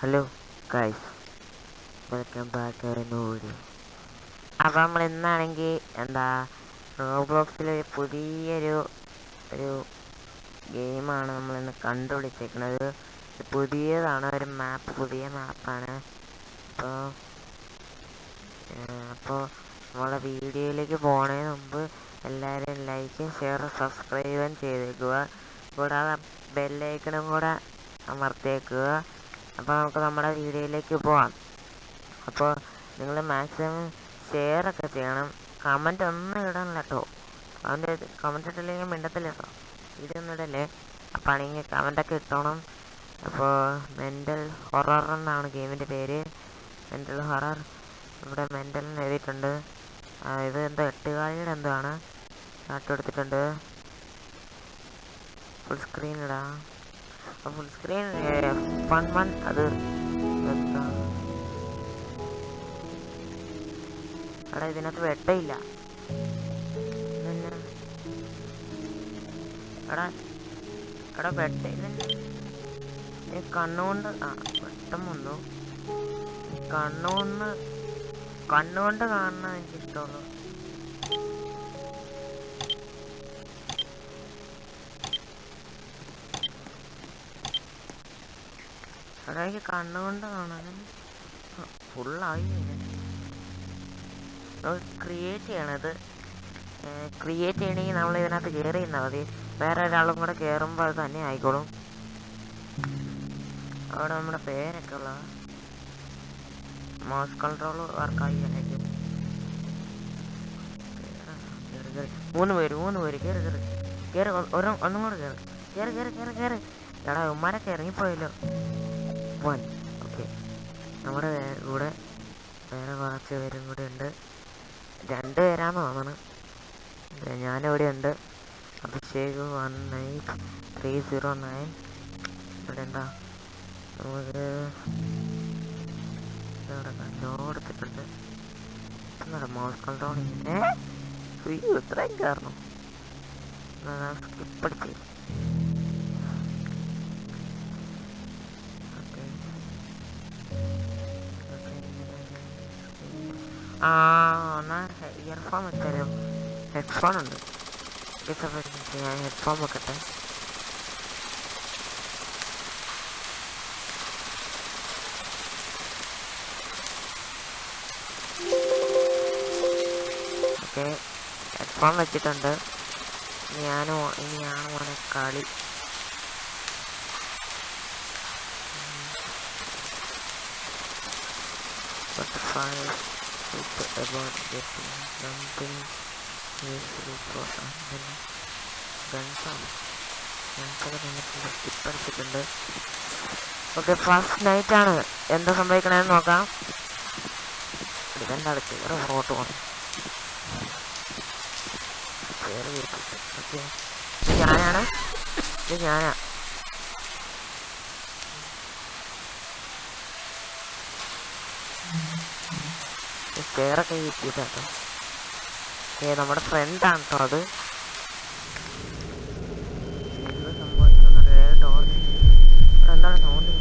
Hello guys, welcome back video. അപ്പോൾ നമ്മൾ ഇന്നാണെങ്കിൽ റോബ്ലോക്സിലെ പുതിയൊരു ഗെയിമാണ് നമ്മളിന്ന് കണ്ടുപിടിച്ചേക്കുന്നത്. പുതിയതാണ്, ഒരു മാപ്പ്, പുതിയ മാപ്പാണ്. അപ്പോൾ നമ്മളെ വീഡിയോയിലേക്ക് പോകുന്നതിന് മുമ്പ് എല്ലാവരും ലൈക്കും ഷെയറും സബ്സ്ക്രൈബും ചെയ്തേക്കുക. കൂടാതെ ബെല്ലൈക്കണും കൂടെ അമർത്തേക്കുക. അപ്പോൾ നമുക്ക് നമ്മുടെ വീഡിയോയിലേക്ക് പോവാം. അപ്പോൾ നിങ്ങൾ മാക്സിമം ഷെയറൊക്കെ ചെയ്യണം. കമൻറ്റ് ഒന്നും ഇടണം കേട്ടോ. കമൻറ്റ് ഇട്ടില്ലെങ്കിൽ മിണ്ടത്തില്ല കേട്ടോ. വീഡിയോ ഒന്നും ഇടല്ലേ. അപ്പോൾ ആണെങ്കിൽ കമൻറ്റൊക്കെ ഇട്ടോണം. അപ്പോൾ മെൻ്റൽ ഹൊറർ എന്നാണ് ഗെയിമിൻ്റെ പേര്. Mental horror. ഇവിടെ മെൻ്റൽ എന്ന് എഴുതിയിട്ടുണ്ട്. ഇത് എന്തോ എട്ടുകാലിയുടെ എന്തോ ആണ് എടുത്തിട്ടുണ്ട്. ഫുൾ സ്ക്രീൻ ഇടാം. ഫുൾ സ്ക്രീൻ F11 അത് എന്താ എടാ, ഇതിനകത്ത് വെട്ടയില്ല. എടാ വെട്ടയില്ല. കണ്ണുകൊണ്ട് വെട്ടം വന്നു. കണ്ണുകൊണ്ട് കാണുന്നത് എനിക്കിഷ്ടമുള്ളൂ. എനിക്ക് കണ്ണുകൊണ്ട് കാണാനും ഫുള്ളായി. ക്രിയേറ്റ് ചെയ്യണത്. ക്രിയേറ്റ് ചെയ്യണമെങ്കിൽ നമ്മൾ ഇതിനകത്ത് കയറി നിന്നാൽ മതി. വേറെ ഒരാളും കൂടെ കയറുമ്പോൾ അത് തന്നെ ആയിക്കോളും. അവിടെ നമ്മുടെ പേരൊക്കെ ഉള്ള മൗസ് കൺട്രോൾ വർക്കായി. മൂന്ന് പേര് കയറി ഒന്നും കൂടെ കയറി. എടാ ഉമ്മാരൊക്കെ ഇറങ്ങിപ്പോയല്ലോ. ഓക്കെ, നമ്മുടെ കൂടെ വേറെ കുറച്ച് പേരും കൂടെ ഉണ്ട്. 2 പേരാന്ന് തോന്നണം. ഞാനിവിടെ ഉണ്ട്. അഭിഷേക് 19309. ഇവിടെ എന്താ നമുക്ക് ലോ എടുത്തിട്ടുണ്ട്. മൗസ് കൺട്രോളിങ് ഇത്രയും കാരണം സ്കിപ്പ് അടിച്ച്. എന്നാ ഇയർഫോൺ വെച്ചാലോ? ഹെഡ്ഫോൺ ഉണ്ട്. ഞാൻ ഹെഡ്ഫോൺ വെക്കട്ടെ. ഓക്കെ, ഹെഡ്ഫോൺ വെച്ചിട്ടുണ്ട്. ഇനിയാണ് മോനെ കളി. About getting something useful for ടിപ്പടിച്ചിട്ടുണ്ട്. ഓക്കെ, ഫസ്റ്റ് നൈറ്റ് ആണ്. എന്താ സംഭവിക്കണമെന്ന് നോക്കാം. ഇതെൻ്റെ അടുത്ത് വേറെ ഫോട്ടോ പോകണം. ഓക്കെ, ഇത് ഞാനാ. സ്റ്റെയറൊക്കെ കിട്ടിയിട്ടോ. നമ്മുടെ ഫ്രണ്ടാണ് കേട്ടോ അത്. എന്ത് സംഭവിച്ചെന്നറിയാം. ടോർച്ച് എന്താണ് സൗണ്ട്?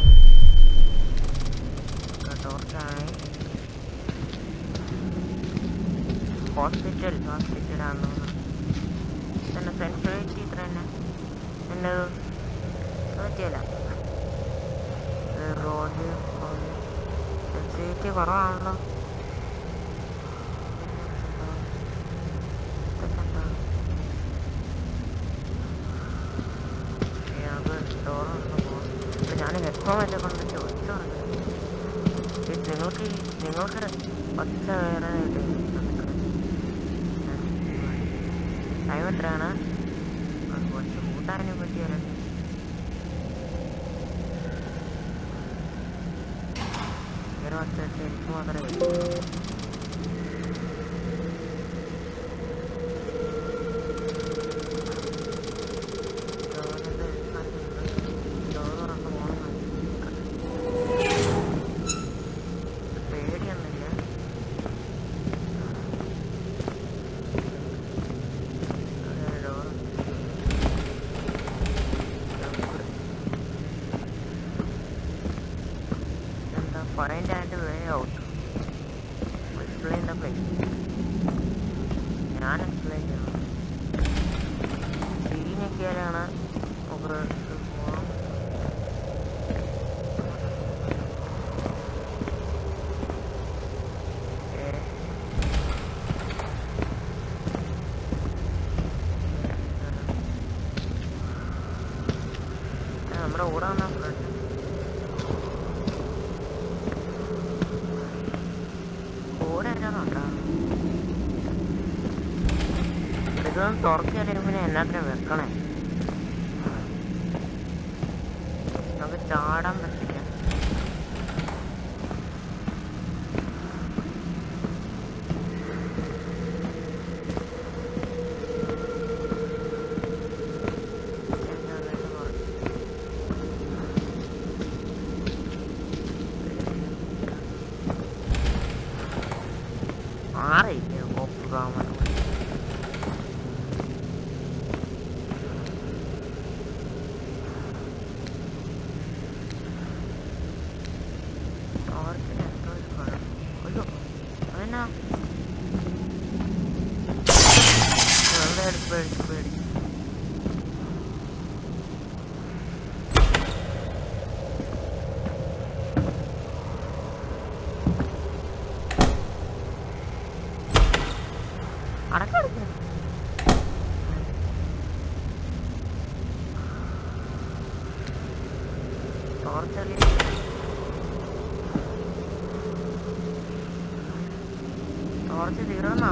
ടോർച്ചാണ്. ഹോസ്പിറ്റലാണെന്ന് തോന്നുന്നു. തന്നെ സെൻസിറ്റിവിറ്റി ഇത്ര തന്നെ എന്നെ പറ്റിയല്ല. റോഡ് സെൻസിറ്റിവിറ്റി കുറവാണല്ലോ. ഞാൻ ഹെഡ്ഫോൺ വല്ല കൊണ്ടിട്ട് ഒച്ച നിങ്ങൾക്ക് ഒച്ച വേറെ ടൈം എത്രയാണ്? ഒച്ച കൂട്ടാനെ പറ്റിയല്ല. വേറെ ഒച്ച എനിക്ക് മാത്രമേ find and way out. Explain the place. ഞാൻ എക്സ്പ്ലെയിൻ ചെയ്യണം. ശരിയൊക്കെയാണ് നമുക്ക് പോവാം. നമ്മുടെ കൂടെ വന്ന ഫ്രണ്ട് കൂടെ ഉണ്ടാ ഇതൊന്നും തുറക്കല്ലേ പിന്നെ എന്നാത്തിനും വെക്കണേ. നമുക്ക് ചാടാൻ പറ്റില്ല. ആറില്ല പോകാൻ അതെന്നാ പേടിച്ച് അടക്കടിക്ക ടോർച്ചടി ടോർച്ച് തീർന്നാ